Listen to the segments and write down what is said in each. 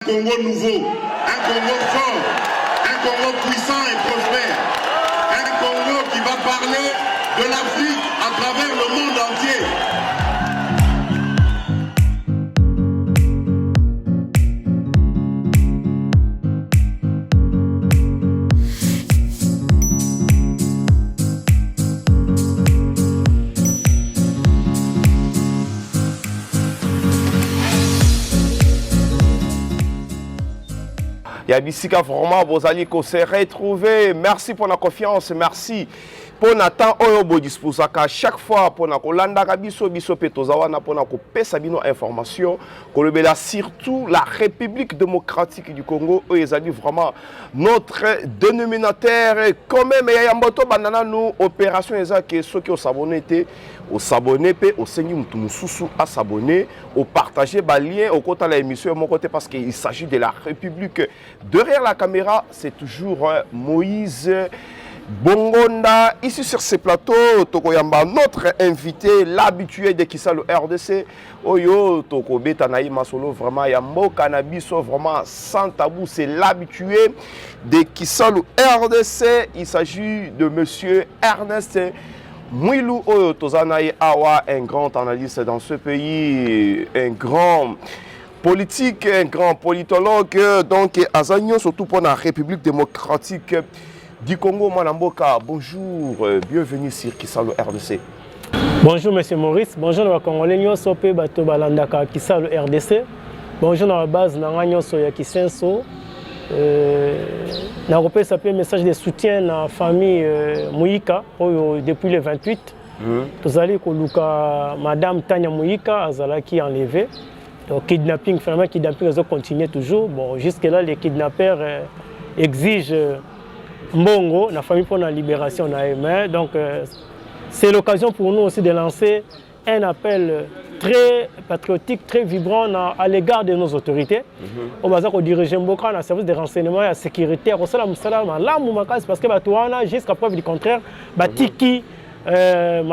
Congo nouveau, un Congo fort, un Congo puissant et prospère, un Congo qui va parler de l'Afrique à travers le monde entier. Yabisika, vraiment, vous allez se retrouver. Merci pour la confiance, merci pour Nathan Oyobo disposaka chaque fois pour na kolanda kabiso biso petozawana pour na kopesa bino information kolobela surtout la République démocratique du Congo ezali vraiment notre dénominateur quand même ya mboto banana nous opération ezaki ceux qui ont s'abonné au s'abonner pe au sengi mutu mususu à s'abonner au partager ba lien au côté de l'émission mon côté parce qu'il s'agit de la République. Derrière la caméra c'est toujours Moïse Bongonda. Ici sur ce plateau Tokoyamba notre invité l'habitué de Kisalo RDC Oyo Toko Beta Naïma Solo vraiment Yambo Cannabiso vraiment sans tabou, c'est l'habitué de Kisalo RDC. Il s'agit de monsieur Ernest Mouilou Oyo Tozanaï Awa, un grand analyste dans ce pays, un grand politique, un grand politologue, donc Azagno, surtout pour la République démocratique du Congo, Malamboka. Bonjour, bienvenue sur Kisalo RDC. Bonjour monsieur Maurice, bonjour à Congolais nyonso pe bato balandaka Kisalo RDC. Bonjour na base na nyonso ya Kisenso. Na repesa pe message de soutien à la famille Mouyika depuis le 28. Nous allons koluka madame Tanya Mouyika azalaki enlevée. Donc kidnapping, finalement kidnapping va continuer toujours. Bon, jusque là les kidnappeurs exigent Mbongo, la famille pour la libération d'Aïmé. Donc c'est l'occasion pour nous aussi de lancer un appel très patriotique, très vibrant à l'égard de nos autorités. On va diriger Mboka dans le service de renseignement et de sécurité. Parce que jusqu'à preuve du contraire, Batiki, la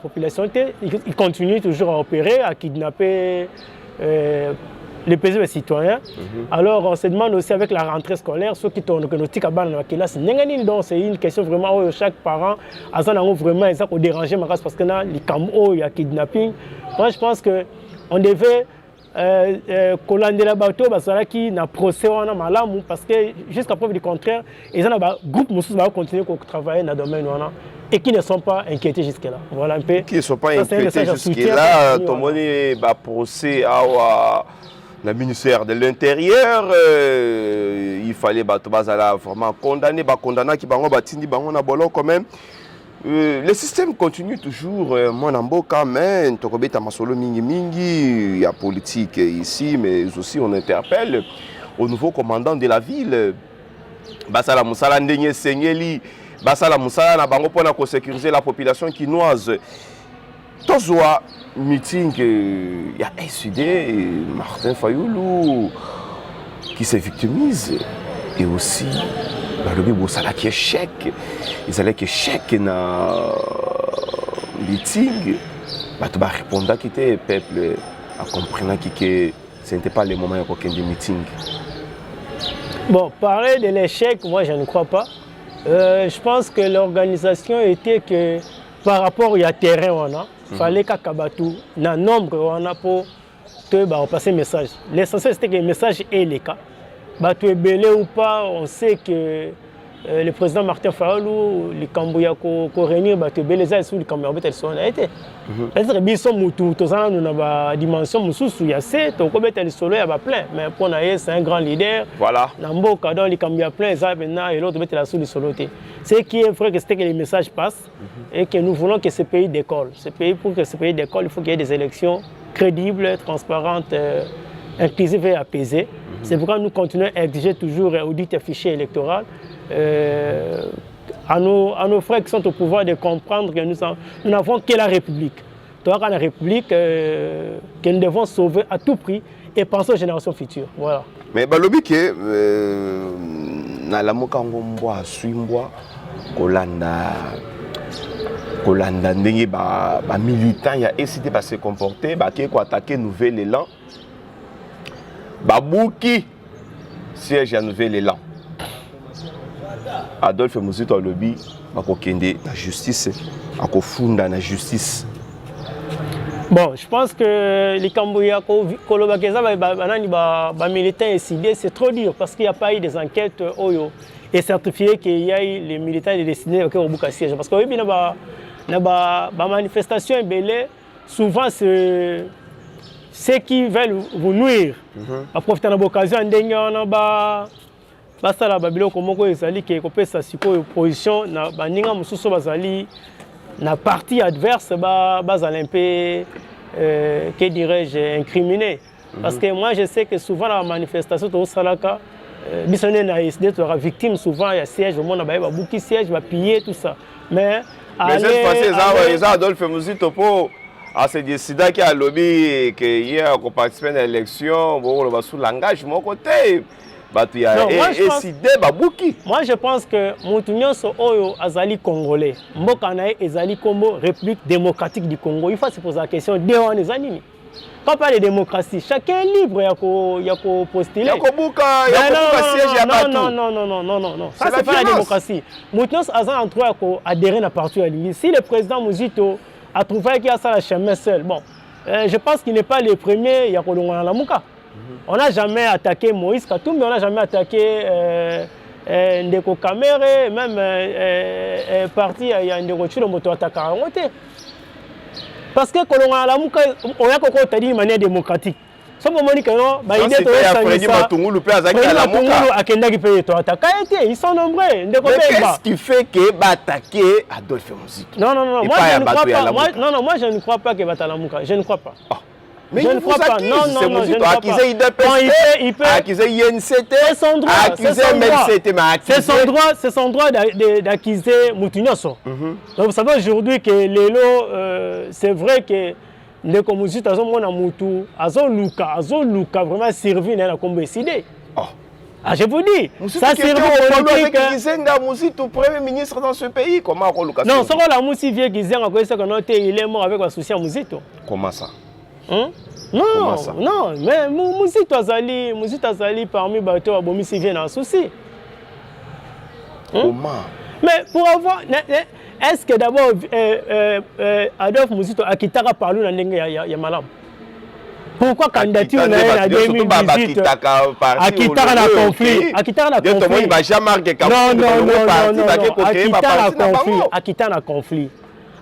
population, ils continuent toujours à opérer, à kidnapper les paisibles citoyens. Alors on se demande aussi avec la rentrée scolaire, ceux qui tournent c'est une question vraiment où chaque parent a vraiment déranger parce que là, il y a kidnapping. Moi je pense qu'on devait collander la bateau qui n'a procès parce que jusqu'à preuve du contraire, ils ont un groupe qui va continuer à travailler dans le domaine et qui ne sont pas inquiétés jusque-là. Voilà un peu. Qui ne sont pas inquiétés jusque-là, tout le monde va procès à le ministère de l'Intérieur, il fallait vraiment condamner, qui quand même. Le système continue toujours, mon amboka, mais il y a politique ici, mais aussi on interpelle au nouveau commandant de la ville. Basala Moussala Ndenye Sengeli, Basala Moussala na bango pour sécuriser la population quinoise. Tozoa meeting, il y a SUD, Martin Fayoulou qui se victimise et aussi le Bossala qui est chèque. Ils allaient que chèque na meeting, tu vas répondre à qui était peuple à comprendre que ce n'était pas le moment de aucun meeting. Bon, parler de l'échec, moi je ne crois pas. Je pense que l'organisation était que par rapport au terrain, il fallait qu'à Kabatou, dans le nombre on a pour passer le message. L'essentiel c'était que le message est le cas. Tu es belé ou pas, on sait que le président Martin Fayoulou, le Cambouya ko réunir, tu es belé sur le Cambouya, tu as été. C'est-à-dire que nous avons une dimension, il y a 7, il y a plein. Mais pour nous, c'est un grand leader. Voilà. Namboka, il y a plein, et l'autre, il y a sur le Ce qui est vrai, c'est que les messages passent et que nous voulons que ce pays décolle. Pour que ce pays décolle, il faut qu'il y ait des élections crédibles, transparentes, inclusives et apaisées. C'est pourquoi nous continuons à exiger toujours audit et fichier électoral. À nos frères qui sont au pouvoir de comprendre que nous n'avons que la République. Donc la République que nous devons sauver à tout prix et penser aux générations futures. Voilà. Mais balobi ke na la mokangomboa suimboa kolanda ndenge ba militant ya essayé de se comporter ba ke ko attaquer nouvel élan Babouki, siège à Nouvel-Élan. Adolphe Muzito lobby, bakokende la justice, akofunda la justice. Bon, je pense que les Cambodgiens, les militants décidés, c'est trop dur parce qu'il n'y a pas eu des enquêtes et certifié qu'il y a eu les militants décidés au Bouka siège. Parce que oui, il y a des manifestations, souvent c'est ceux qui veulent vous nuire. À profiter de l'occasion, basala babiloko moko ezali ke kopesa sikoyo position na baninga mususu bazali na partie adverse bazali un peu que dirais-je incriminé parce que moi je sais que souvent la manifestation to salaka bisone na SD to victime souvent il y a siège au monde ba buki siège ba piller tout ça mais cette fois-ci ça Adolphe Muzito pour à ce décider qui a lobby que hier qu'on participe à l'élection bon va sous l'engagement côté. Moi je pense que Moutounionso Oyo Azali Congolais, Mbokanae Ezali Combo, République démocratique du Congo. Il faut se poser la question de où les animés. Quand on parle de démocratie, chacun est libre, il y a qu'à postuler. Non, ça c'est pas la démocratie. Moutounionso Azali en trois a adhéré à la partie à l'Église. Si le président Mouzito a trouvé qu'il y a ça la chemin seul, bon, je pense qu'il n'est pas le premier, il y a qu'à la Mouka. On n'a jamais attaqué Moïse Katumbi, mais on n'a jamais attaqué Ndeko Kamere, même parti, il y a Ndeko Chilo Moto attaqué à Ngote. Parce que quand on a la mouka, on a dit de manière démocratique. Sauf que Monique, ils sont nombreux. Qu'est-ce qui fait que attaquer Adolphe Muzito? Non, moi je ne crois pas que Batalamouka. Je ne crois pas. Mais je ne crois pas. Non, je ne crois pas. Il peut accuser INCT, c'est son droit d'accuser Moutounionso. Donc vous savez aujourd'hui que Lelo, c'est vrai que les communistes ont Luka vraiment servi dans la combat décidé. Ah, je vous dis, ça servi politique. Muzito, premier ministre dans ce pays, comment on Luka? Non, c'est la Moussi vient qui il est mort avec la souci à Muzito. Comment ça? Non, mais Muzito Azali parmi les bateaux à Bomisi vient en souci. Comment? Mais pour avoir. Est-ce que d'abord Adolphe Muzito a quitté à parler dans le Malam? Pourquoi candidature en 2018 a quitté à la conflit? A quitté à la conflit.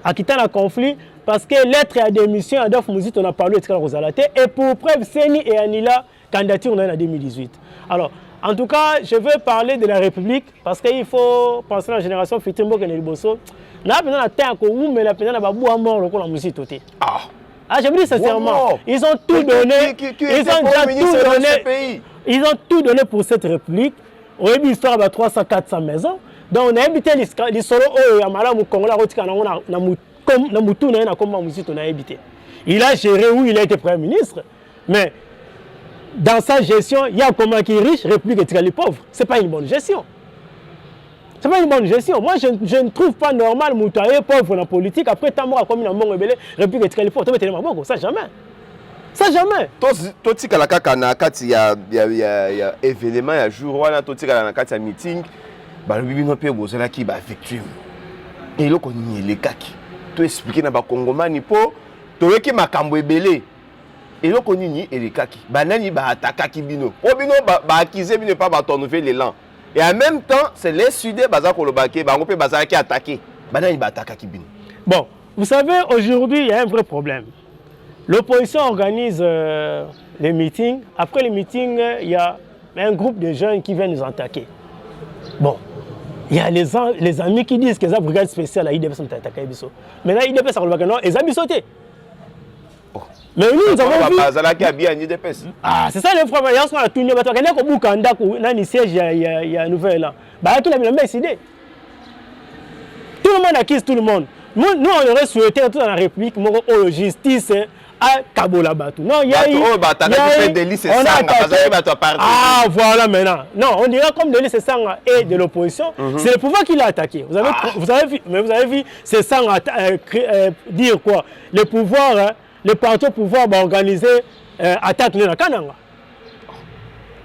A quitté la conflit parce que lettre à démission Adolphe Muzito on a parlé de Rosalate et pour preuve Seni et Anila candidature en 2018. Alors en tout cas je veux parler de la République parce qu'il faut penser à la génération future que nous bosso. Là maintenant la terre ko mais la peine na babu mort le Muzito té. Je me dis sincèrement, ils ont tout donné, ils ont tout donné pour cette République. On a une histoire de 300-400 maisons. Donc on a habité les solos au Congo, il a géré où il a été Premier ministre. Mais dans sa gestion, il y a comment qui est riche, République et les pauvres. Ce n'est pas une bonne gestion. Ce n'est pas une bonne gestion. Moi, je ne trouve pas normal Moutaye pauvre dans la politique. Après, tant que comme il y a un République et les pauvres, ça jamais. Ça jamais. Toi, tu as il y a événement, il y a jour, il y a meeting. Il y a victime. Et là, on y est les kaki. Tu expliques na ba Congomani po, tu veux que makambo ebele. Et là, on y est les kaki. Banani ba attaquer bino. O bino ba accuser bino pas ba renouveler l'élan. Et en même temps, c'est les Sudais baza kolobake, ba on peut baza qui attaquer. Banani ba attaquer bino. Bon, vous savez aujourd'hui, il y a un vrai problème. L'opposition organise les meetings. Après les meetings, il y a un groupe de jeunes qui viennent nous attaquer. Bon, il y a les amis qui disent que la brigade spéciale à IDP sont attaqués. Maintenant, IDP, ça non, ils ont sauté. Mais nous avons vu. Ah, c'est ça le problème. Il y a un tourné, il y a un siège, il y a une nouvelle là. Tout le monde a décidé. Tout le monde accuse tout le monde. Nous, on aurait souhaité dans la République, la justice à Kabola Batou. Non, il y a eu. Ah, voilà maintenant. Non, on dirait comme Delis Sanga et de l'opposition. C'est le pouvoir qui l'a attaqué. Vous avez vu, c'est Sanga dire quoi? Le pouvoir, le parti au pouvoir va organiser attaque dans Kananga.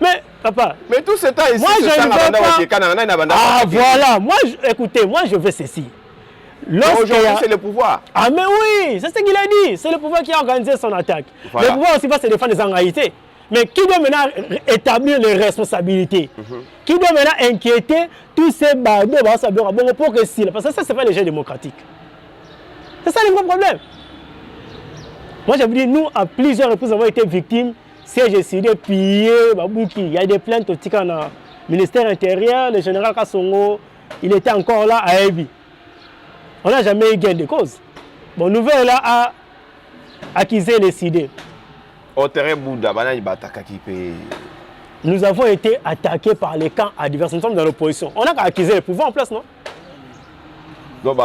Mais, papa... Mais tout ce temps ici, moi, je ne veux pas... Ah, voilà. Moi, écoutez, moi, je veux ceci. Aujourd'hui, c'est le pouvoir. Ah, mais oui, c'est ce qu'il a dit. C'est le pouvoir qui a organisé son attaque. Voilà. Le pouvoir aussi va se défendre des angalités. Mais qui doit maintenant établir les responsabilités? Qui doit maintenant inquiéter tous ces badauds pour que si... Parce que ça, ce n'est pas les jeux démocratiques. C'est ça le gros problème. Moi, je vous dis, nous, à plusieurs reprises, nous avons été victimes. Siège décidé, pillé, il y a des plaintes au ministère intérieur. Le général Kassongo, il était encore là à Ebi. On n'a jamais eu gain de cause. Bon, nouvelle là a accusé les idées. Nous avons été attaqués par les camps adverses. Nous sommes dans l'opposition. On n'a qu'à accuser le pouvoir en place, non? Donc,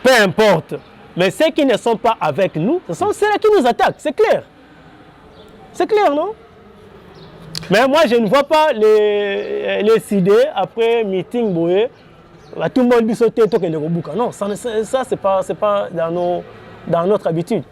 peu importe. Mais ceux qui ne sont pas avec nous, ce sont ceux-là qui nous attaquent. C'est clair. C'est clair, non? Mais moi, je ne vois pas les idées après meeting. Tout le monde dit sauter. Non, ça c'est pas dans notre habitude.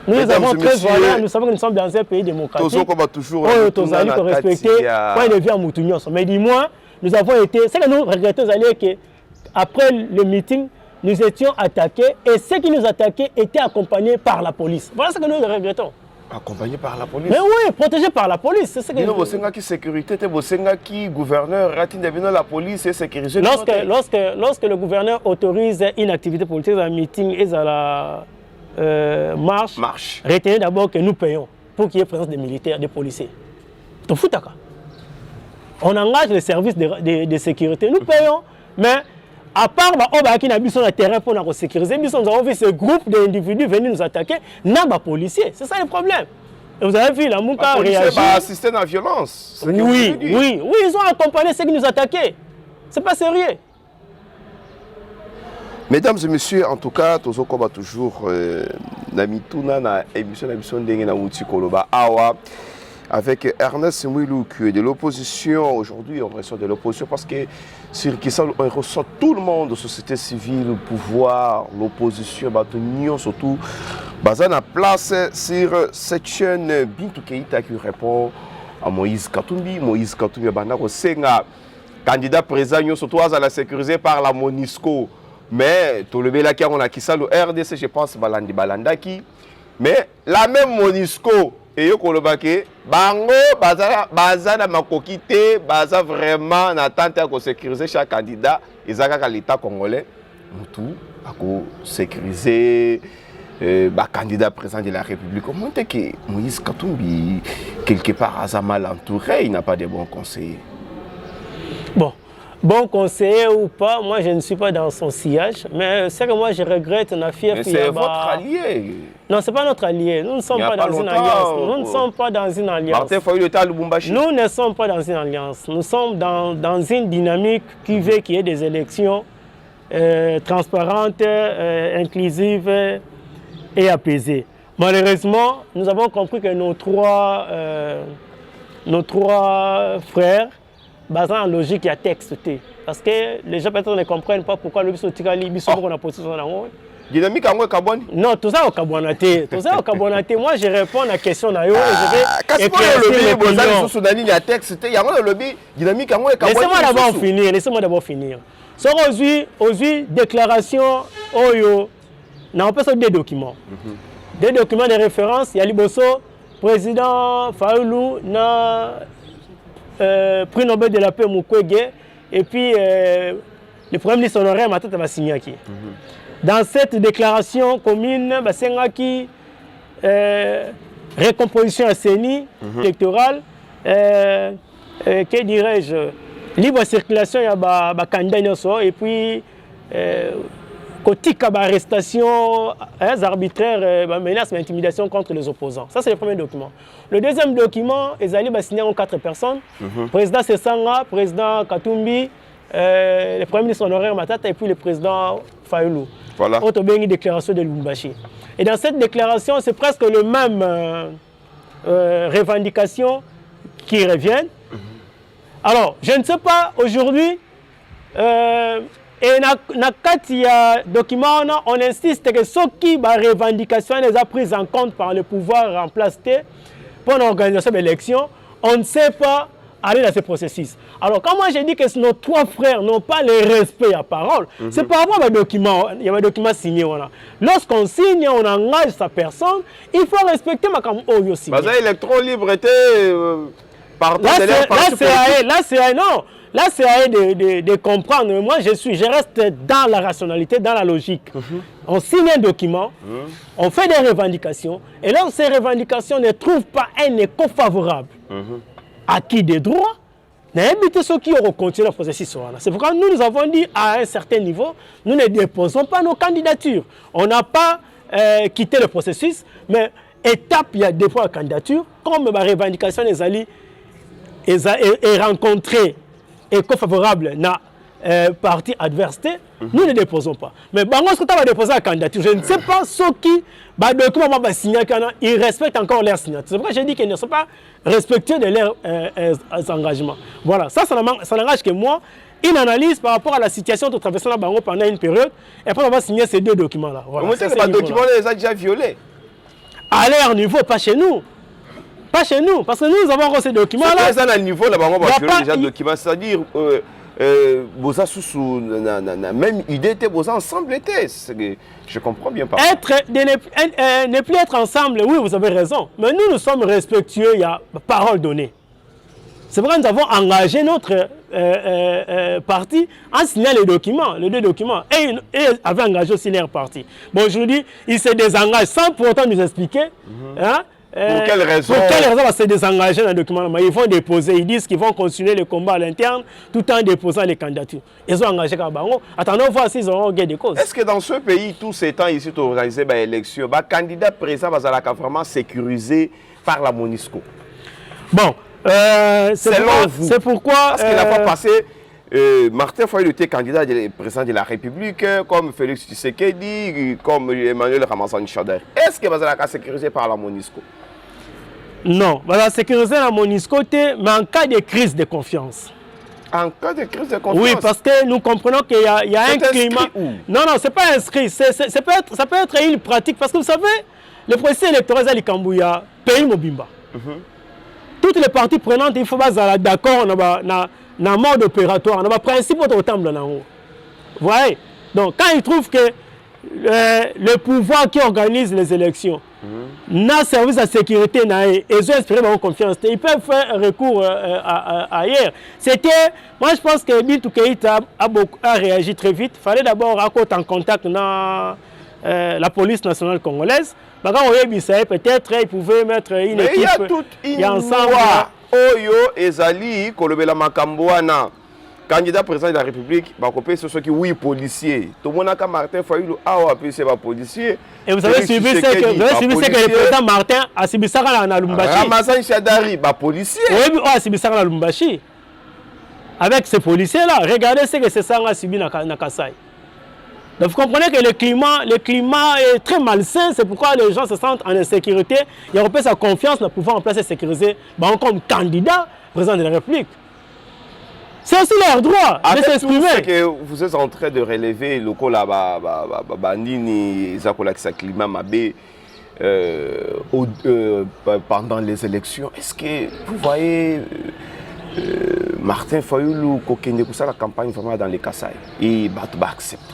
Nous avons très voilà, nous savons que nous sommes dans un pays démocratique. Toujours respecter point de vue à Moutounios. Mais dis-moi, nous avons été. C'est que nous regrettons qu'après le meeting, nous étions attaqués et ceux qui nous attaquaient étaient accompagnés par la police. Voilà ce que nous regrettons. Accompagnés par la police? Mais oui, protégés par la police. C'est ce que nous sécurité, gouverneur, la police et sécurité. Lorsque le gouverneur autorise une activité politique, un meeting et à la marche, retenez d'abord que nous payons pour qu'il y ait présence des militaires, des policiers. On engage les services de sécurité, nous payons, mais à part qui n'a sur le terrain pour nous sécuriser, nous avons vu ce groupe d'individus venir nous attaquer, n'a pas policiers. C'est ça le problème. Et vous avez vu, la Mouka a réagi. Ils ont assisté à la violence. Oui, ils ont accompagné ceux qui nous attaquaient. C'est pas sérieux. Mesdames et messieurs, en tout cas, toujours Namituna émission avec Ernest Mouilou qui est de l'opposition. Aujourd'hui, on ressort de l'opposition parce que sur Kissal, on ressort tout le monde, société civile, le pouvoir, l'opposition, l'union surtout. Bazan a place sur cette chaîne Bintou Keïta qui répond à Moïse Katumbi. Moïse Katumbi, c'est un candidat présent, surtout à la sécurisé par la MONUSCO. Mais tout le là qui a Kissal, le RDC, je pense, Balandi Balandaki. Mais la même MONUSCO. Et yo kolobake bango baza na makokité baza vraiment na tente à sécuriser chaque candidat ezaka l'état congolais mutu ako sécuriser candidat président de la République. Comment est-ce que Moïse Katumbi quelque part a mal entouré, il n'a pas de bons conseillers? Bon conseiller ou pas, moi je ne suis pas dans son sillage, mais c'est que moi je regrette na fière. Mais c'est votre allié. Non, c'est pas notre allié. Nous ne sommes pas dans une alliance. Nous ne sommes pas dans une alliance. Martin Fayulu était à Lubumbashi. Nous ne sommes pas dans une alliance. Nous sommes dans une dynamique qui veut qu'il y ait des élections transparentes, inclusives et apaisées. Malheureusement, nous avons compris que nos trois frères basé en logique, il y a texte. Parce que les gens peut-être ne comprennent pas pourquoi le biso tikali biso qu'on a posé son nom. Dynamique en Kabon? Non, tout ça au Kabonate. Tout ça au Kabonate. Moi, je réponds à la question là. Laissez-moi d'abord finir. Sur aujourd'hui, déclaration, on peut sortir des documents. Des documents de référence. Il y a Liboso, président Fayulu, prix Nobel de la paix Mukwege, et puis le premier ministre honoraire Matata Basignaki. Dans cette déclaration commune, Basengaki, récomposition à CENI électorale, que dirais-je, libre circulation, il y a des candidats, et puis kotika arrestation arbitraire, menace, intimidation contre les opposants. Ça, c'est le premier document. Le deuxième document, Ezali va signer en 4 personnes. Président Sessanga, président Katumbi, le premier ministre honoraire Matata et puis le président Fayulu. Voilà. On a bien une déclaration de Lubumbashi. Et dans cette déclaration, c'est presque le même revendication qui reviennent. Alors, je ne sais pas, aujourd'hui, et dans le document, on insiste que ce qui est revendication les a prises en compte par le pouvoir en place. pour l'organisation de l'élection, on ne sait pas aller dans ce processus. Alors, quand moi j'ai dit que nos 3 frères n'ont pas le respect à parole, c'est par rapport à documents. Il y a un document signé. Voilà. Lorsqu'on signe, on engage sa personne, il faut respecter ma cam Oyo signé. Parce que l'électron libre était partant de l'air parti Là, c'est à eux de comprendre. Moi, je reste dans la rationalité, dans la logique. On signe un document, on fait des revendications, et lorsque ces revendications ne trouvent pas un écho favorable, acquis des droits, n'invitez ceux qui auront continué le processus. C'est pourquoi nous avons dit à un certain niveau, nous ne déposons pas nos candidatures. On n'a pas quitté le processus, mais étape, il y a dépôt de candidature, comme ma revendication des alliés est rencontrée écho favorable na parti adversité, nous ne déposons pas. Mais ce que tu vas déposer la candidature, je ne sais pas ceux qui, document va signer, ils respectent encore leur signature. C'est pourquoi j'ai dit qu'ils ne sont pas respectueux de leurs engagements. Voilà, ça n'engage que moi, une analyse par rapport à la situation de traverser la Bango pendant une période, et après on va signer ces 2 documents-là. Voilà, les documents les a déjà violés. À leur niveau, pas chez nous. Pas chez nous, parce que nous avons encore ces documents-là. C'est à niveau, là, on va violer déjà documents, c'est-à-dire... Boza sous la même idée était Boza ensemble était. Je comprends bien pas. Ne plus être ensemble, oui, vous avez raison. Mais nous sommes respectueux, il y a parole donnée. C'est vrai que nous avons engagé notre parti en signant les 2 documents. Et ils avaient engagé aussi leur parti. Bon, aujourd'hui, ils se désengagent sans pour autant nous expliquer. Hein? Pour quelle raison? Pour quelle raison se désengager dans le document? Ils vont déposer, ils disent qu'ils vont continuer le combat à l'interne tout en déposant les candidatures. Ils ont engagé Kabango. Attendons voir s'ils auront gain de cause. Est-ce que dans ce pays, tous ces temps ici, tu organisé une élection, le candidat présent va vraiment sécurisé par la MONUSCO? Bon, c'est pourquoi... Parce qu'il n'a pas passé... Martin Fayulu était candidat président de la République, comme Félix Tshisekedi, comme Emmanuel Ramazani Chader. Est-ce que vous allez sécurisé par la MONUSCO? Non, vous allez sécuriser la MONUSCO, mais en cas de crise de confiance. En cas de crise de confiance? Oui, parce que nous comprenons qu'il y a un climat... Non, ce n'est pas inscrit. Ça peut être une pratique. Parce que vous savez, le processus électoral à l'Ikambouya, pays Mobimba. Toutes les parties prenantes, il faut être d'accord dans le mode opératoire, dans le principe de temple. Vous voyez? Donc, quand ils trouvent que le pouvoir qui organise les élections n'a service de sécurité, ils ont inspiré leur confiance, ils peuvent faire un recours ailleurs. Moi je pense que Bintou Keïta a réagi très vite. Il fallait d'abord être en contact avec la police nationale congolaise. Peut-être ils pouvaient mettre une équipe. Mais il y a toute une loi. Oyo ezali kolobela makamboana candidat président de la République bakopé ceux qui oui policiers tout le monde a Martin Fayulu a appuyé c'est pas policier. Et vous avez suivi ce que le président Martin a subi ça na Lumbashi. Ramazani Shadari ba policier. Oui, a subi ça na Lumbashi. Avec ces policiers là, regardez ce que c'est ça a subi na Kasai. Donc vous comprenez que le climat est très malsain, c'est pourquoi les gens se sentent en insécurité. Ils ont sa confiance dans pouvoir en place et sécuriser comme candidat président de la République. C'est aussi leur droit de s'exprimer. Que vous êtes en train de relever le col climat pendant les élections. Est-ce que vous voyez Martin Fayulu Kokende pour ça la campagne vraiment dans les Kassai et va accepter?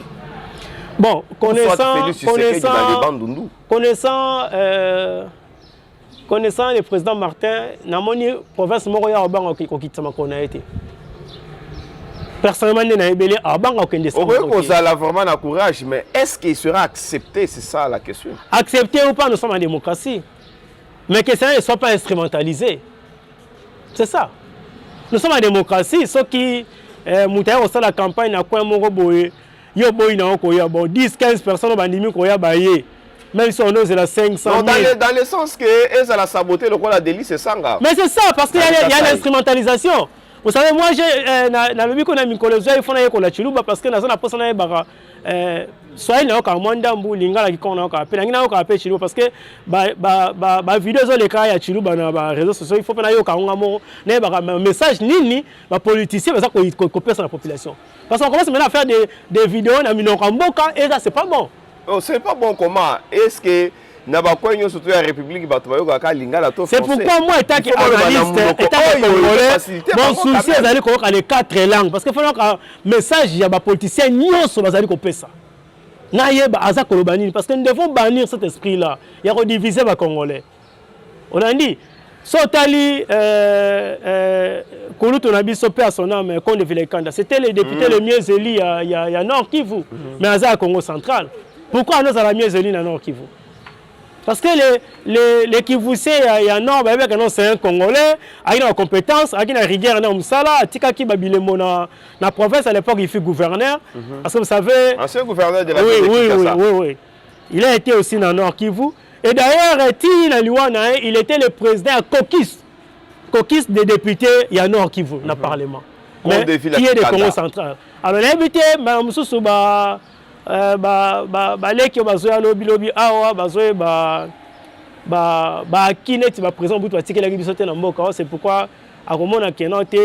Bon, connaissant le président Martin, la province Moroya a été. Personnellement, il a vraiment le courage, mais est-ce qu'il sera accepté? C'est ça la question. Accepté ou pas, nous sommes en démocratie. Mais que ça ne soit pas instrumentalisé. C'est ça. Nous sommes en démocratie. Ceux qui ont fait la campagne, il y a 10-15 personnes même si on ose la 500 000. Dans le sens que ça a saboté le rôle de délit, c'est ça. Mais c'est ça, parce qu'il y a l'instrumentalisation. Vous savez, moi, dans le micro, il faut que la chiluba parce que dans la personne soit na ka mwanda mbu lingala kikona ka pe ngina ka pe chiluba parce que ba vidéo zo le ka ya chiluba na ba réseaux sociaux il faut na yo ka ngamo na ba message nini ba politiciens ba ko copier sur la population parce qu'on commence maintenant à faire des vidéos na minoko mboka et ça c'est pas bon. Oh, c'est pas bon comment? Est-ce que na ba koyo surtout la République bato ba yoka lingala to c'est pourquoi moi étant analyste étant congolais mon souci ezali ko les 4 langues parce que faut que message ya ba politicien nyonso bazali ko pesa na yeba aza kolobani parce que nous devons bannir cet esprit là ya ko diviser ba congolais on a dit Sotali Kouloutou Nabiso perd son âme contre le Vilekanda. C'était le député le mieux élu il y a Nord Kivu, mais à Congo central. Pourquoi nous avons mieux élu à Nord Kivu? Parce que les Kivussés, il y a Nord, c'est un Congolais, il a une compétence, il a une rigueur, il a une sala, Tika qui Babilemo dans la province à l'époque, il fut gouverneur. Parce que vous savez. Ancien gouverneur de la ville. Oui. Il a été aussi dans Nord Kivu. Et d'ailleurs, il était le président à Kokis des députés, il y a Nord Kivu, dans le Parlement. Mais, qui est de Congo central. Alors, l'invité, Mme Soussouba, Leki, Bazoya, Lobi, Awa, Bazoya, Kinet, président Boutou, Tiki, la Gibisote, Namboka. C'est pourquoi, à Romona, Kenote,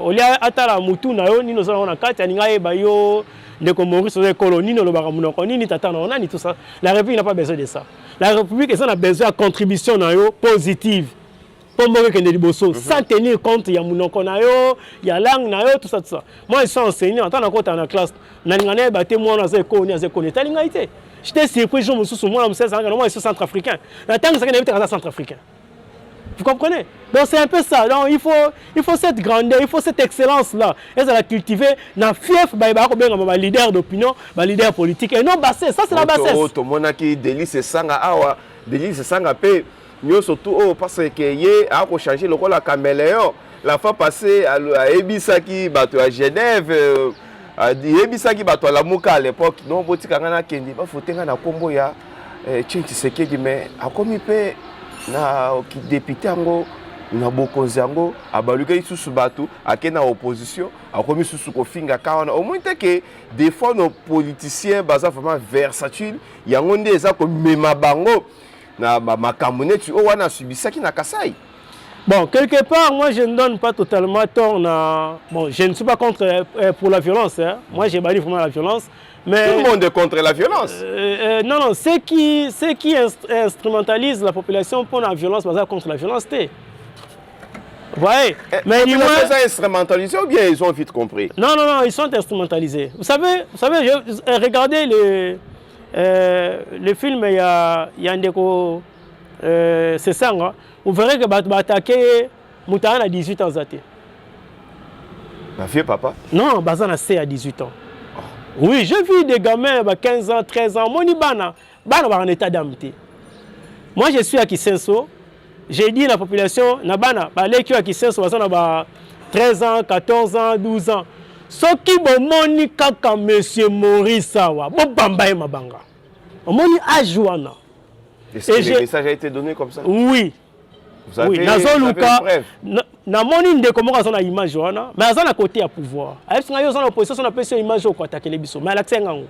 Olia, Atala, Moutou, Nayo, Nino, Zona, Kati, Aningaye, Bayo, Ndeko Maurice, sur les colonies, le Baramounoko, ni Tata, ni tout ça. La République n'a pas besoin de ça. La République a besoin de contribution positive. Pour moi, sans tenir compte, il y a Mounoko, il y a langue, tout ça, tout ça. Moi, je suis enseignant, en tant que dans la classe, je j'étais surpris, je me suis moi, je suis centrafricain. La tangue, c'est centrafricain. Vous comprenez? Donc c'est un peu ça. Donc il faut cette grandeur, il faut cette excellence-là. Et ça la cultiver dans fief, leader d'opinion, leader politique. Et non bassesse, ça c'est la bassesse. Tout le monde qui délice sanga awa, délice sanga pe, nous surtout parce que yé a changé le rôle à caméléon. La fois passée à Ebisaki, bateau à Genève, à Ebisaki bateau à la Mouka à l'époque. Non, boutique à Gana Kendi, il faut tenir na combo ya, Tchinti Sekedi mais à comme pe na député ango na bokonzi yango abaluka isusu bato akena opposition akomi susu ko finga kawana au moins que des fois nos politiciens baza vraiment versatile yango nde eza ko mema bango na makambo neti o wana subisaki na Kasai. Bon, quelque part, moi je ne donne pas totalement tort. Bon, je ne suis pas contre pour la violence. Hein. Moi j'ai banni vraiment la violence. Mais, tout le monde est contre la violence. Non, ceux qui instrumentalisent la population pour la violence, basée contre la violence, vous voyez. Mais ils sont instrumentalisés ou bien ils ont vite compris? Non, ils sont instrumentalisés. Vous savez regardez le film, il y a un déco, c'est ça, hein? Vous verrez que va attaquer Moutane à 18 ans. Ma vieux papa? Non, Bazan a à 18 ans. Oui, j'ai vu des gamins à 15 ans, 13 ans. Moi, Bana en état d'amitié. Moi, je suis à Kisenso. J'ai dit à la population, Nabana, les qui à Kisenso, ils ont 13 ans, 14 ans, 12 ans. Ce qui est moni kaka monsieur Maurice Sawa, bon bambaye mabanga. Moni ajouana. Est-ce que le message a été donné comme ça? Oui. Vous avez, oui, na moni ndeko moko azana image wana mais azana côté à pouvoir ayebsinga yo azana opposition na pesa image ko attaquer biso mais alaksenga ngo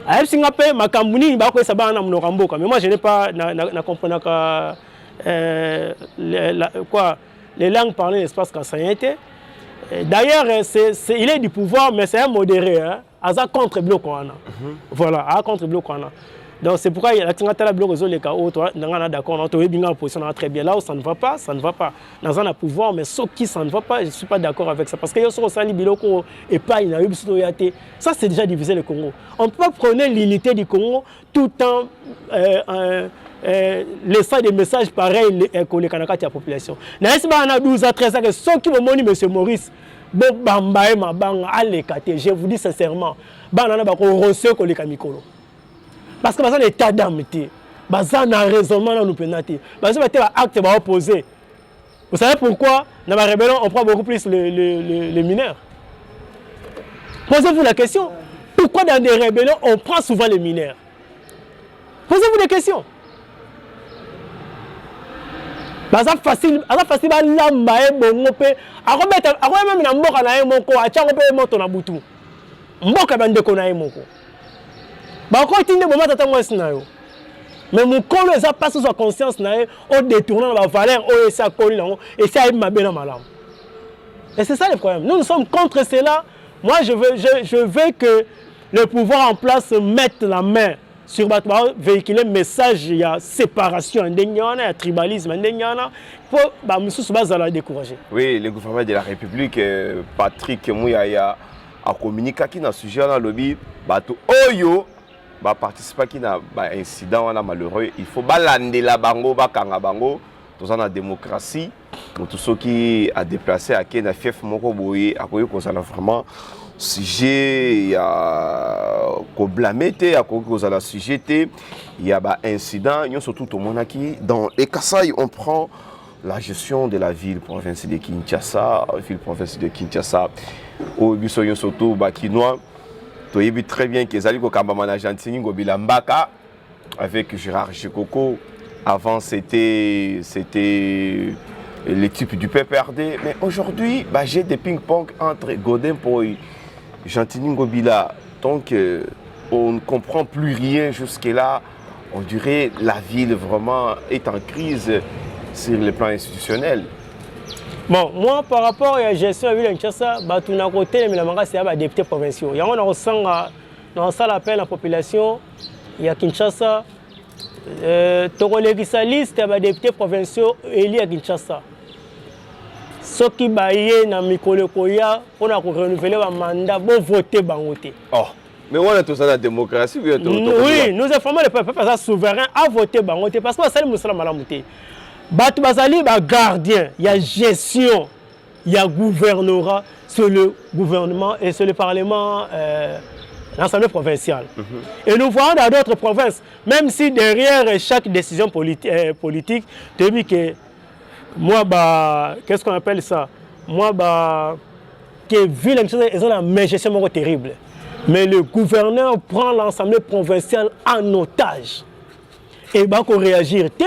ayebsinga pe makambu nini ba ko esaba na mnoka mboka mais moi je n'ai pas na comprendre ka les langues parlées l'espace kasayete. D'ailleurs il est du pouvoir mais c'est un modéré hein aza contre bloc wana voilà a contre bloc wana. Donc c'est pourquoi il y a la bloc aux les KO, toi, d'accord, on a bien position très bien là où ça ne va pas, ça ne va pas. Dans un pouvoir, mais ce qui ça ne va pas, je ne suis pas d'accord avec ça. Parce que y a sali biloko et pas il a eu ça c'est déjà divisé le Congo. On ne peut pas prendre l'unité du Congo tout en laissant des messages pareils pour les Kanakati à la population. N'est-ce pas on a 12 à 13 ans que ceux qui vont moni monsieur Maurice, bambaye mabanga alekate, je vous dis sincèrement, banana ba ko rosé ko les kamikolo. Parce que c'est l'état d'amitié. C'est un raisonnement dans nous pénalités. C'est un acte opposé. Vous savez pourquoi dans la rébellion, on prend beaucoup plus les mineurs? Posez-vous la question. Pourquoi dans des rébellions, on prend souvent les mineurs? Posez-vous des questions. C'est facile. C'est facile. Mais mon colo est pas sous sa conscience en détournant la valeur et ça et ça et c'est ça le problème. Nous sommes contre cela. Moi je veux que le pouvoir en place mette la main sur véhiculer message il y a séparation il y a tribalisme pour nous décourager. Oui, le gouvernement de la République Patrick Mouyaya a communiqué qui dans sujet dans lobby bato oyo ba participer qui na ba incident na malheureux il faut balander la bango ba kanga bango dans la démocratie tout ce qui a déplacé à Kenya fief moko boye akoyo concernant vraiment sujet il y a ko blâmer té akoyo concernant sujet té il y a ba incident nous surtout tout monde qui dans les Kasaï on prend la gestion de la ville province de Kinshasa au biso surtout ba kinois to yebi très bien que zali ko kamba mana Argentine ngobila mbaka avec Gérard Chekoko. Avant, c'était l'équipe du PPRD. Mais aujourd'hui, j'ai des ping-pong entre Godin et Gentini Ngobila. Donc, on ne comprend plus rien jusque-là. On dirait que la ville vraiment est en crise sur le plan institutionnel. Bon, moi, par rapport à la gestion de la ville de Kinshasa, tout le côté, c'est les députés provinciaux. Il y a l'appel à la population, il y a Kinshasa. Tokolegisa liste ya députés provinciaux élus à Kinshasa. Ceux qui baillent na mikolo koya pour renouveler le mandat pour voter bangote. Oh, mais on a tout ça dans la démocratie. Oui, nous informons le peuple souverain à voter bangote parce que ça nous sommes malamuté. Batu bazali ba gardien, il y a gestion, il y a gouvernorat sur le gouvernement et sur le parlement. L'Assemblée provinciale. Et nous voyons dans d'autres provinces, même si derrière chaque décision politique, tu as vu que moi, qu'est-ce qu'on appelle ça? Moi, que ville est une gestion terrible. Mais le gouverneur prend l'Assemblée provinciale en otage. Et il va réagir. Il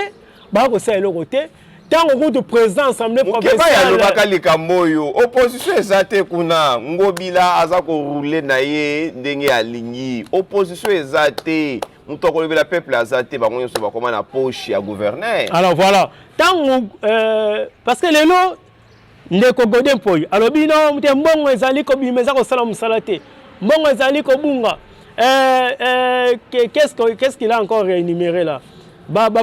va réagir. Tant au bout du président de l'Assemblée provinciale. Opposition est kuna ngobila azako rouler naye ndenge aligni. Opposition est mutoko le peuple azate bango so ba comment na poche ya gouverneur. Alors voilà. Tant parce que les lots ndeko Godin Poy. Alors bino muté mbongo ezali ko bimeza ko sala musalate. Mbongo ezali ko bunga. Qu'est-ce qu'il a encore énuméré là?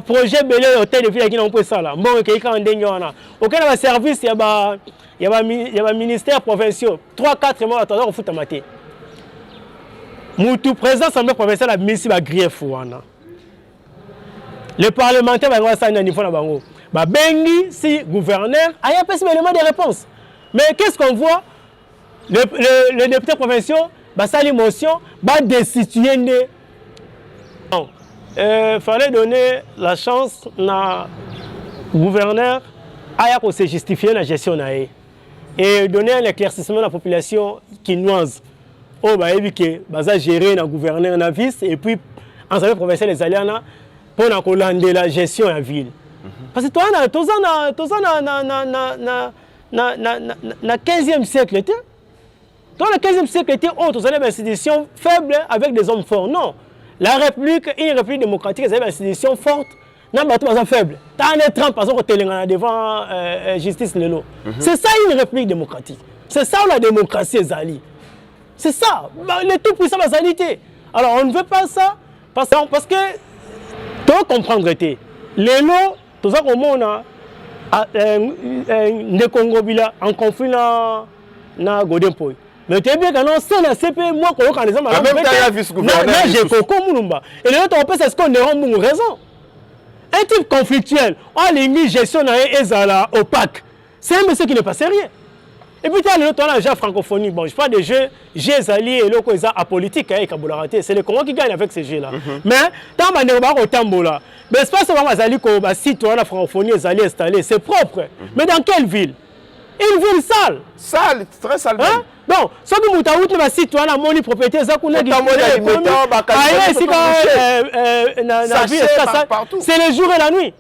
Projet belé hôtel de ville qui n'ont pas ça là. Bon, qui est en déniona. Aucun service, il y a ministère provinciaux. 3-4 mois attendant au foot à maté. Moutou président semble provincial a mis si grief wana. Le parlementaire va ça à niveau na bango. Bengi si gouverneur a pas élément de réponse. Mais qu'est-ce qu'on voit? Le député provincial ça l'émotion va destituer non. Fallait donner la chance au gouverneur à se justifier la gestion et donner un éclaircissement à la population quinoise. Oh, gérer le gouverneur na vice et puis en Assemblée provinciale les Aliana pour la gestion de la ville. Parce que toi, dans le 15e siècle, dans le 15e siècle, tu as une institution faible avec des hommes forts. Non. La République, une République démocratique, c'est une institution forte, non, mais tout faible. Tu as un 30 personnes qui sont devant la justice. C'est ça une République démocratique. C'est ça la démocratie est ali. C'est ça. Le tout puissant est alité. Alors on ne veut pas ça parce que tu dois comprendre. Les lots, tout ça comme on a des Congo en conflit na Godin Poy. Mais tu es bien que non, c'est la CP, moi, quand on a des hommes, j'ai Coco Moulumba. Et les autres, on peut c'est ce qu'on a raison. Un type conflictuel, on a gestion est opaque. C'est un monsieur qui ne passe rien. Et puis, tu as l'autre, on a déjà francophonie. Bon, je parle des jeux, j'ai alliés et l'autre, ils ont apolitique, c'est le Congo qui gagne avec ces jeux-là. Mais, dans ma néo, au Tambola, mais c'est pas seulement les citoyens de la francophonie, ils allaient installer, c'est propre. Mais dans quelle ville? Une ville sale. Sale, très sale. Hein? Donc, ce que vous avez dit, c'est que la monnaie propriété, c'est c'est le jour et la nuit.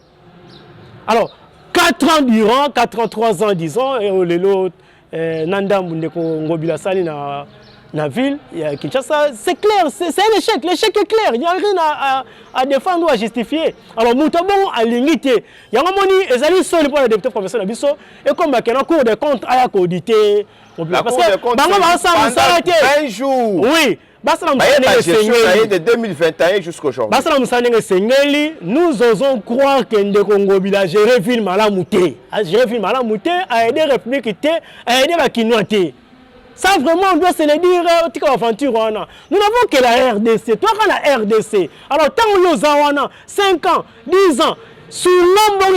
Alors, 4 ans durant, 83 ans, disons, et l'autre, Nanda Mundeko Ngobila Sali na ville, Kinshasa, c'est clair, c'est un échec. L'échec est clair, il n'y a rien à défendre ou à justifier. Alors, Moutabon a limité. Il y a un moment où ils allaient seuls pour les députés professionnels, et comme il y a un cours de compte à auditer. La Cour des comptes pendant 20 jours. Oui, basala de 2021 jusqu'aujourd'hui. Basala musandenge sengeli, nous osons croire que Ndeko Ngobila a géré ville malamouté. A géré ville malamouté, a aidé la République, a aidé la Kinoité. Ça vraiment, on doit se le dire, nous n'avons que la RDC. Toi, quand la RDC, alors tant que nous avons 5 ans, 10 ans, sur l'homme un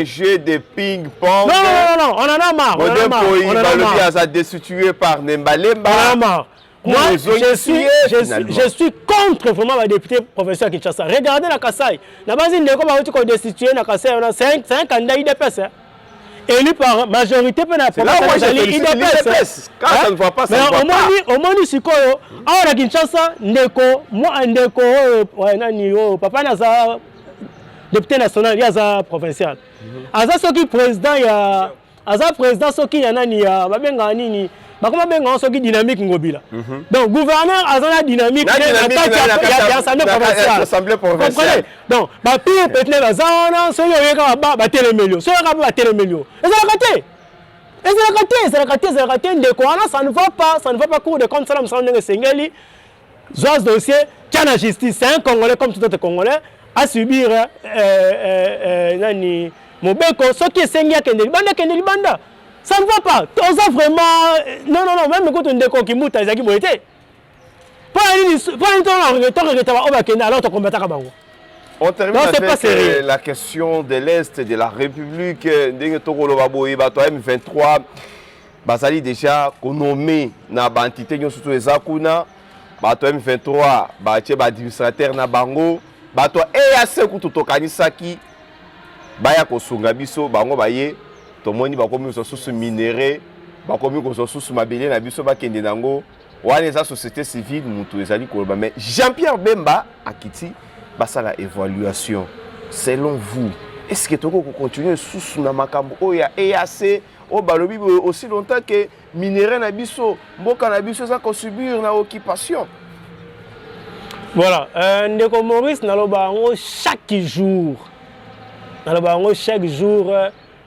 jeu de ping-pong. Non, on en a marre. On en a destitué par Nembalemba. On en a marre. Moi, je suis contre vraiment le député professeur Kinshasa. Regardez la Kassai. La base de destitué na Kassai, c'est un candidat IDPS. Élu par majorité pour la IDPS. Quand ça ne va pas, ça ne va pas. Au moins, à Kinshasa, papa n'a député national, il y a provincial. Aza soki président, il y a président soki yanani ya babenga nini. Bakoma benga soki dynamique ngobila. Donc gouverneur azana dynamique ya assemblée provinciale. Donc ba pire peut-être bazana soki yeka ba télémelio. Soki yeka ba télémelio. Et ça la raté ndeko wana ça ne va pas cours de compte ça msanga sengeli. Zoaz dossier tchana justice, c'est un Congolais comme tout autre Congolais à subir nani Mobeko soki sengia kendeli banda. Ça ne va pas. On a vraiment... Non, même quand on dit qu'on est mouta, il y a on termine avec la question de l'Est de la République. M23, Basali déjà nommé na bantité surtout les Akuna. M23, administrateur na bango. Bato EAC kututokanisaki. Baya kosunga biso bango baye. Tomoni bakomi ko source minéré, bakomi ko source mabele na biso bakende nango. Wana eza société civile mutu ezali koloba mais Jean-Pierre Bemba akiti basala évaluation. Selon vous, est-ce que toko ko continuer sous na makambo oya EAC o balobi aussi longtemps que minéré na biso, mboka na biso za ko subir na occupation? Voilà, ndeko Maurice naloba ngo chaque jour.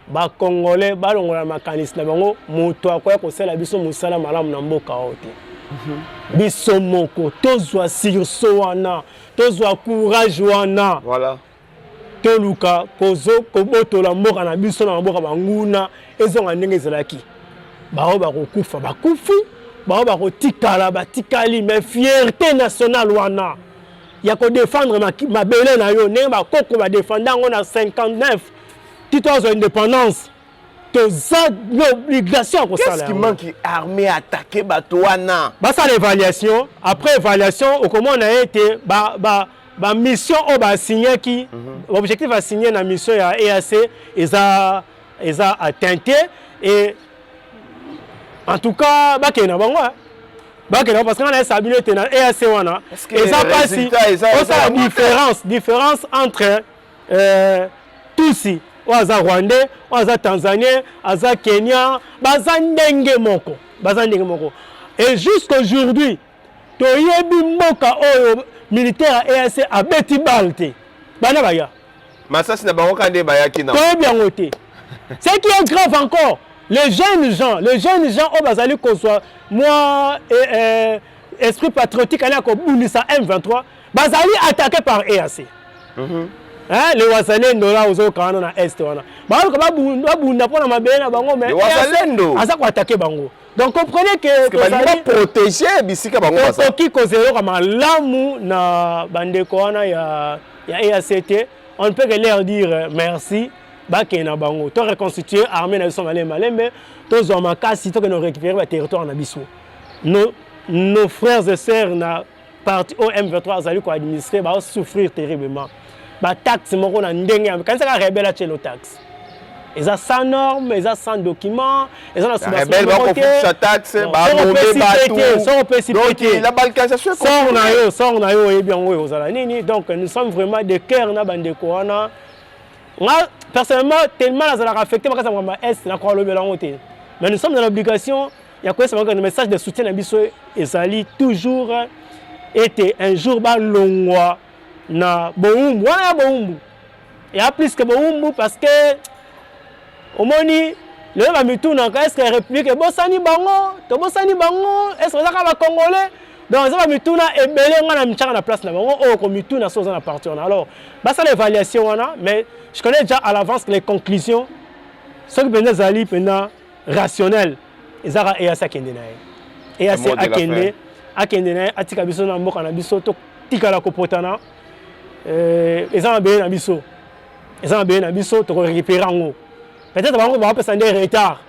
Ba Congolais balongola makanisi na bango moto akoya kosala biso musala malamu na mboka ote. Biso moko tozwa sursaut wana, tozwa courage wana. Voilà. Toluka kozo kobotola mboka na biso na mboka banguna ezonga ndenge ezalaki. Bao bakokufa bakufi, bao bakotikala batikali mais fierté nationale wana. Ya ko défendre ma belé na yo ndenge bakoko ba défendre ngo na 59. Titres d'indépendance, l'obligation. Qu'est-ce qui manque armée attaquer Batouana? Ça l'évaluation. Après évaluation, comment on a été, mission on a signé qui, l'objectif a signé la mission à EAC, ils a atteint et en tout cas, parce qu'on a stabilité dans EAC wana. Et ça passe, la différence entre Tutsi. Oaza Rwandais, oaza Tanzanien, oaza Kenya, baza ndenge moko. Et jusqu'aujourd'hui, toyebi mboka oyo militaire EAC a beti balte. Bana baya. Masasi na bango kande baya kina. Toyebi angote. Ce qui est grave encore, les jeunes gens au bazali ko soit moi esprit patriotique ala ko bunisa M23, bazali attaqué par EAC. Les Wazalendo là aux Okana na Est wana. Babunda pona mabena bango mais Wazalendo asa ko attaquer bango. Donc comprenez que va protéger bisika bango basa. Ko ki ko zero kama lamu na bandeko wana ya EACT, on ne peut que leur dire merci bakena bango. To reconstituer armée na biso malembe, to zo makasi to que nous récupérer le territoire na biso. Nos frères et sœurs na parti au M23 azali ko administrer ba souffrir terriblement. Ba taxe moko na ndenge quand ça rebelle a chelo taxe ils a sans normes ils a sans documents ils ont la rebelle ba ko fuxa taxe ba nommer ba tout donc la balkanisation sort na yo et bien oui ozala nini donc nous sommes vraiment de cœur na bandeko wana moi personnellement tellement ça l'a affecté parce que ça m'a est na ko lobela ngote mais nous sommes dans l'obligation il y a quoi ça un message de soutien na biso ezali toujours été un jour ba longwa na boumbu wana boumbu et a plus que boumbu parce que au moni le ba mituna est-ce que réplique bosani bango to bosani bango est-ce que ça va congolais donc ça va mituna et belé ngana mchanga na place na bango oh ko mituna so za na partir alors bah ça l'évaluation wana mais je connais déjà à l'avance les conclusions ce que ben zali pendant rationnel ezara et ça kende na et à c'est akende na atika biso na mboka na biso to tikala ko potana ezana be na biso to récupérer ngo peut-être bango va passer un retard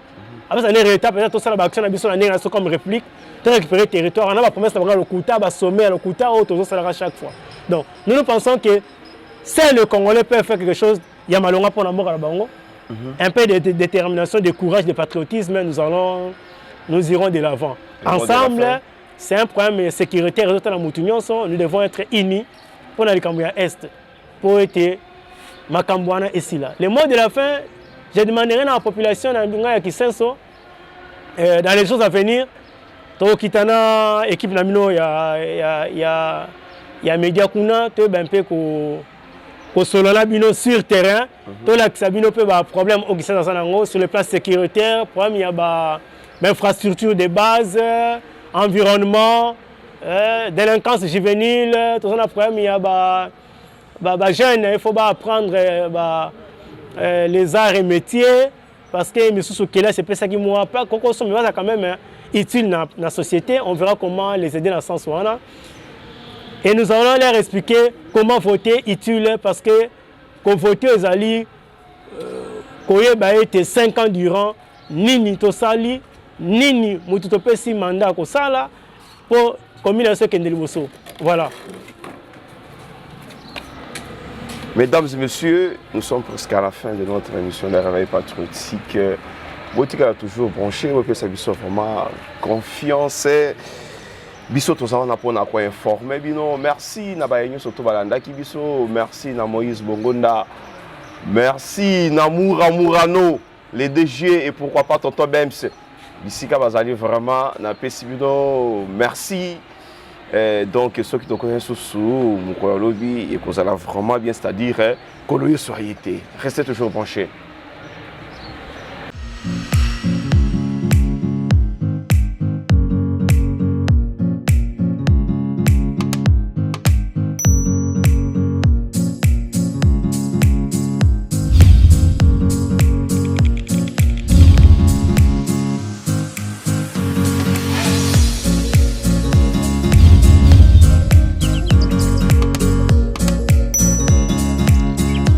après ça un retard peut-être tout ça la action na biso na nena comme réplique de récupérer territoire on a la promesse d'avoir le Kouta ba sommet le Kouta tout ça sera chaque fois donc nous pensons que si le Congolais peut faire quelque chose il y a malonga pour la mort à la bango un peu de détermination de courage de patriotisme nous irons de l'avant ensemble c'est un problème sécuritaire résultat la Moutounion nous devons être unis pour la Cambouya Est pour être Makambouana ici là les mots de la fin je demanderai à la population dans les jours à venir to kitana équipe namino ya média kuna to ben peu ko solola bino sur terrain to la sabino peut ba problème au Gisana Sanango sur le plan sécuritaire problème il y a ba infrastructure de base environnement délinquance juvénile tout ça problème il y a ba jeunes il faut pas apprendre les arts et métiers parce que Missou Kela c'est pas ça qui moi pas qu'on consomme mais quand même utile dans la société on verra comment les aider dans ce sens là et nous allons leur expliquer comment voter utile parce que qu'on voter aux alliés koye ba été 5 ans durant nini to sali nini mutu to pesi mandat ko sala pour combinaison kendeli boso voilà. Mesdames et messieurs, nous sommes presque à la fin de notre émission de Réveil Patriotique. Botika a toujours branché, on peut s'aviser vraiment confiance. Biso to ça on a pour na quoi informer bino. Merci na bayenyo surtout balanda ki biso, merci na Moïse Bongonda. Merci na Murano, les DG et pourquoi pas tonton Bems. Bisika bazali vraiment na pesibino. Merci. Donc ceux qui te connaissent sous Mukolo lobby et qu'on a vraiment bien, c'est-à-dire que soyez restez toujours branchés.